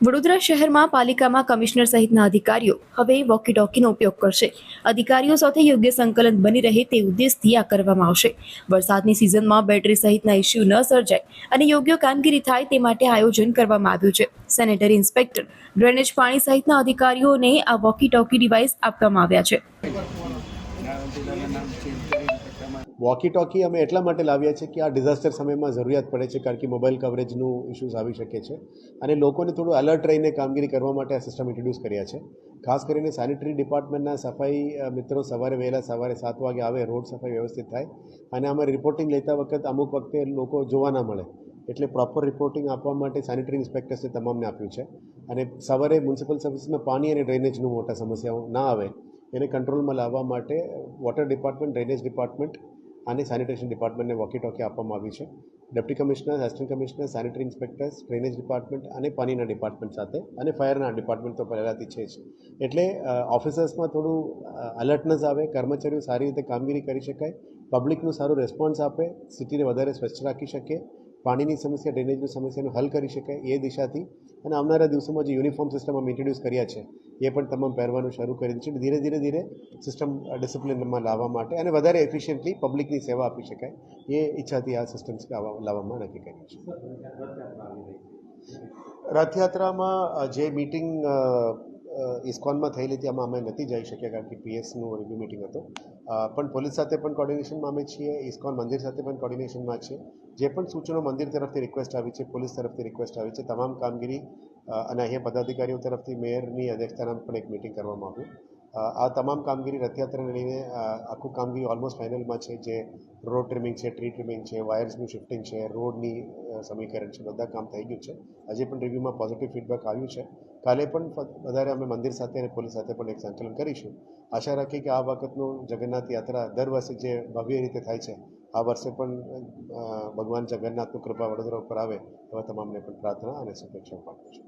વડોદરા શહેરમાં પાલિકામાં કમિશનર સહિતના અધિકારીઓ હવે વોકી ટોકીનો ઉપયોગ કરશે. અધિકારીઓ સાથે યોગ્ય સંકલન બની રહે તે ઉદ્દેશથી આ કરવામાં આવશે. વરસાદની સિઝનમાં બેટરી સહિતના ઇસ્યુ ન સર્જાય અને યોગ્ય કામગીરી થાય તે માટે આયોજન કરવામાં આવ્યું છે. સેનેટરી ઇન્સ્પેક્ટર, ડ્રેનેજ પાણી સહિતના અધિકારીઓને આ વોકી ટોકી ડિવાઇસ આપવામાં આવ્યા છે. વોકી ટોકી અમે એટલા માટે લાવ્યા છે કે આ ડિઝાસ્ટર સમયમાં જરૂરિયાત પડે છે, કારણ કે મોબાઈલ કવરેજનું ઇશ્યુઝ આવી શકે છે અને લોકોને થોડું એલર્ટ રહીને કામગીરી કરવા માટે આ સિસ્ટમ ઇન્ટ્રોડ્યુસ કર્યા છે. ખાસ કરીને સેનિટરી ડિપાર્ટમેન્ટના સફાઈ મિત્રો સવારે 7 વાગે આવે, રોડ સફાઈ વ્યવસ્થિત થાય અને અમારે રિપોર્ટિંગ લેતા વખત અમુક વખતે લોકો જોવા ના મળે, એટલે પ્રોપર રિપોર્ટિંગ આપવા માટે સેનિટરી ઇન્સ્પેક્ટર્સે તમામને આપ્યું છે. અને સવારે મ્યુનિસિપલ સર્વિસમાં પાણી અને ડ્રેનેજનું મોટા સમસ્યાઓ ના આવે એને કંટ્રોલમાં લાવવા માટે વોટર ડિપાર્ટમેન્ટ, ડ્રેનેજ ડિપાર્ટમેન્ટ અને સેનિટેશન ડિપાર્ટમેન્ટને વોકી ટોકી આપવામાં આવી છે. Deputy commissioner, assistant commissioner, sanitary inspectors, drainage department અને પાણીના ડિપાર્ટમેન્ટ સાથે અને ફાયરના ડિપાર્ટમેન્ટ તો પહેલાંથી છે જ. એટલે ઓફિસર્સમાં થોડું અલર્ટનેસ આવે, કર્મચારીઓ સારી રીતે કામગીરી કરી શકાય, પબ્લિકનું સારું રિસ્પોન્સ આપે, સિટીને વધારે સ્વચ્છ રાખી શકે, પાણીની સમસ્યા, ડ્રેનેજની સમસ્યાનું હલ કરી શકાય એ દિશાથી. અને આવનારા દિવસોમાં જે યુનિફોર્મ સિસ્ટમ અમે ઇન્ટ્રોડ્યુસ કર્યા છે એ પણ તમામ પહેરવાનું શરૂ કરી છે. ધીરે સિસ્ટમ ડિસિપ્લિનમાં લાવવા માટે અને વધારે એફિશિયન્ટલી પબ્લિકની સેવા આપી શકાય એ ઈચ્છાથી આ સિસ્ટમ્સ લાવવામાં નક્કી કર્યું છે. રથયાત્રામાં જે મિટિંગ ઇસ્કોનમાં થયેલી હતી આમાં અમે નથી જઈ શક્યા, કારણ કે પીએસનું રિવ્યુ મિટિંગ હતો. પણ પોલીસ સાથે પણ કોર્ડિનેશનમાં અમે છીએ, ઇસ્કોન મંદિર સાથે પણ કોર્ડિનેશનમાં છીએ. જે પણ સૂચનો મંદિર તરફથી રિક્વેસ્ટ આવી છે, પોલીસ તરફથી રિક્વેસ્ટ આવી છે, તમામ કામગીરી અને અહીંયા પદાધિકારીઓ તરફથી મેયરની અધ્યક્ષતાના પણ એક મિટિંગ કરવામાં આવ્યું. આ તમામ કામગીરી રથયાત્રાને લઈને આખું કામગીરી ઓલમોસ્ટ ફાઇનલમાં છે. જે રોડ ટ્રીમિંગ છે, ટ્રી ટ્રીમિંગ છે, વાયર્સનું શિફ્ટિંગ છે, રોડની સમીકરણ છે, બધા કામ થઈ ગયું છે. હજી પણ રિવ્યૂમાં પોઝિટિવ ફીડબેક આવ્યું છે. કાલે પણ વધારે અમે મંદિર સાથે અને પોલીસ સાથે પણ એક સંકલન કરીશું. આશા રાખીએ કે આ વખતનું જગન્નાથ યાત્રા દર વર્ષે જે ભવ્ય રીતે થાય છે, આ વર્ષે પણ ભગવાન જગન્નાથનું કૃપા વડોદરા ઉપર આવે એવા તમામને પણ પ્રાર્થના અને શુભેચ્છાઓ પાઠવું છું.